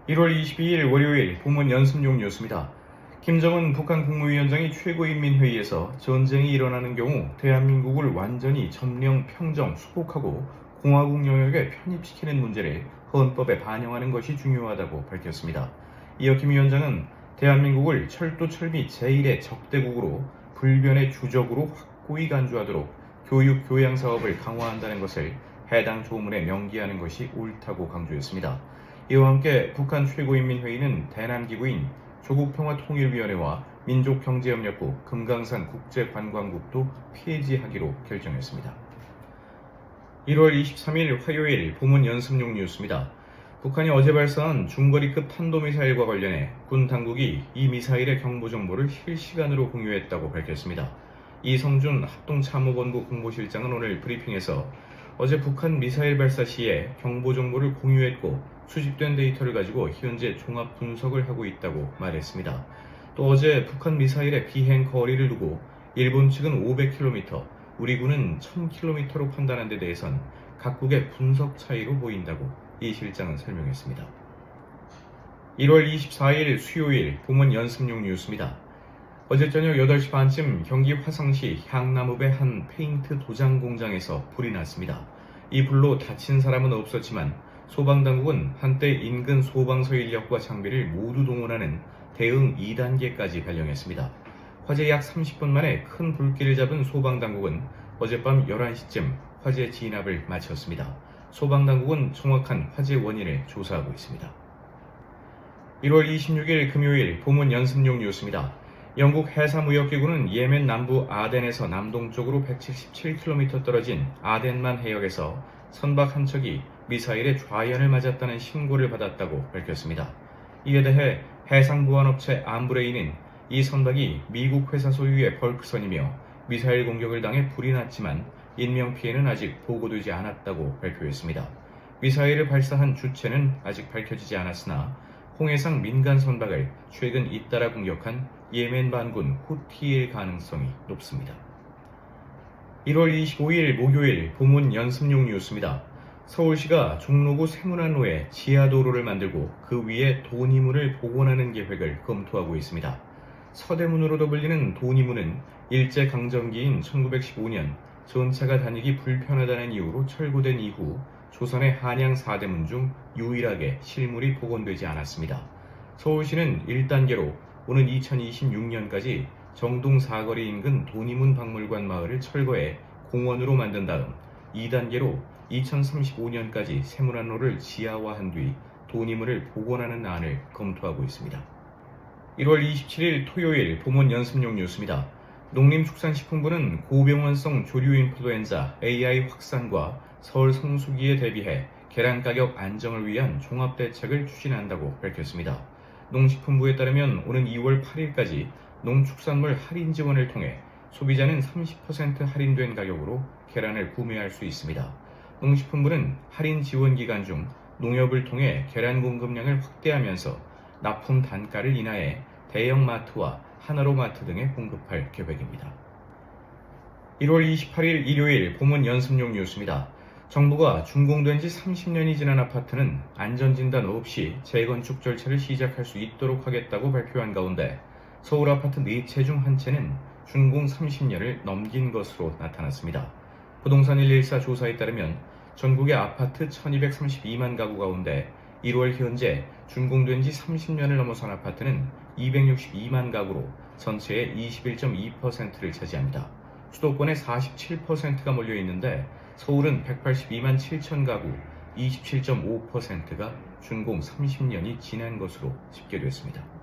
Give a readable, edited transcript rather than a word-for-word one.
1월 22일 월요일 본문 연습용 뉴스입니다. 김정은 북한 국무위원장이 최고인민회의에서 전쟁이 일어나는 경우 대한민국을 완전히 점령, 평정, 수복하고 공화국 영역에 편입시키는 문제를 헌법에 반영하는 것이 중요하다고 밝혔습니다. 이어 김 위원장은 대한민국을 철도 철미 제1의 적대국으로 불변의 주적으로 확고히 간주하도록 교육, 교양 사업을 강화한다는 것을 해당 조문에 명기하는 것이 옳다고 강조했습니다. 이와 함께 북한 최고인민회의는 대남기구인 조국평화통일위원회와 민족경제협력국, 금강산 국제관광국도 폐지하기로 결정했습니다. 1월 23일 화요일 본문 연습용 뉴스입니다. 북한이 어제 발사한 중거리급 탄도미사일과 관련해 군 당국이 이 미사일의 경보 정보를 실시간으로 공유했다고 밝혔습니다. 이성준 합동참모본부 공보실장은 오늘 브리핑에서 어제 북한 미사일 발사 시에 경보 정보를 공유했고 수집된 데이터를 가지고 현재 종합 분석을 하고 있다고 말했습니다. 또 어제 북한 미사일의 비행 거리를 두고 일본 측은 500km, 우리 군은 1000km로 판단한 데 대해선 각국의 분석 차이로 보인다고 이 실장은 설명했습니다. 1월 24일 수요일 본문 연습용 뉴스입니다. 어제 저녁 8시 반쯤 경기 화성시 향나무배 한 페인트 도장 공장에서 불이 났습니다. 이 불로 다친 사람은 없었지만 소방당국은 한때 인근 소방서 인력과 장비를 모두 동원하는 대응 2단계까지 발령했습니다. 화재 약 30분 만에 큰 불길을 잡은 소방당국은 어젯밤 11시쯤 화재 진압을 마쳤습니다. 소방당국은 정확한 화재 원인을 조사하고 있습니다. 1월 26일 금요일 본문 연습용 뉴스입니다. 영국 해사무역기구는 예멘 남부 아덴에서 남동쪽으로 177km 떨어진 아덴만 해역에서 선박 한 척이 미사일의 좌연을 맞았다는 신고를 받았다고 밝혔습니다. 이에 대해 해상보안업체 암브레이는 이 선박이 미국 회사 소유의 벌크선이며 미사일 공격을 당해 불이 났지만 인명피해는 아직 보고되지 않았다고 발표했습니다. 미사일을 발사한 주체는 아직 밝혀지지 않았으나 홍해상 민간 선박을 최근 잇따라 공격한 예멘 반군 후티일 가능성이 높습니다. 1월 25일 목요일 본문 연습용 뉴스입니다. 서울시가 종로구 세문안로에 지하도로를 만들고 그 위에 도니문을 복원하는 계획을 검토하고 있습니다. 서대문으로도 불리는 도니문은 일제강점기인 1915년 전차가 다니기 불편하다는 이유로 철거된 이후 조선의 한양 4대문 중 유일하게 실물이 복원되지 않았습니다. 서울시는 1단계로 오는 2026년까지 정동 사거리 인근 도니문 박물관 마을을 철거해 공원으로 만든 다음 2단계로 2035년까지 세문안로를 지하화한 뒤 도니문을 복원하는 안을 검토하고 있습니다. 1월 27일 토요일 본문 연습용 뉴스입니다. 농림축산식품부는 고병원성 조류인플루엔자 AI 확산과 설 성수기에 대비해 계란 가격 안정을 위한 종합대책을 추진한다고 밝혔습니다. 농식품부에 따르면 오는 2월 8일까지 농축산물 할인 지원을 통해 소비자는 30% 할인된 가격으로 계란을 구매할 수 있습니다. 농식품부는 할인 지원 기간 중 농협을 통해 계란 공급량을 확대하면서 납품 단가를 인하해 대형마트와 하나로마트 등에 공급할 계획입니다. 1월 28일 일요일 본문 연습용 뉴스입니다. 정부가 준공된 지 30년이 지난 아파트는 안전진단 없이 재건축 절차를 시작할 수 있도록 하겠다고 발표한 가운데 서울 아파트 4채 중 1채는 준공 30년을 넘긴 것으로 나타났습니다. 부동산 114 조사에 따르면 전국의 아파트 1232만 가구 가운데 1월 현재 준공된 지 30년을 넘어선 아파트는 262만 가구로 전체의 21.2%를 차지합니다. 수도권의 47%가 몰려 있는데 서울은 182만 7천 가구, 27.5%가 준공 30년이 지난 것으로 집계됐습니다.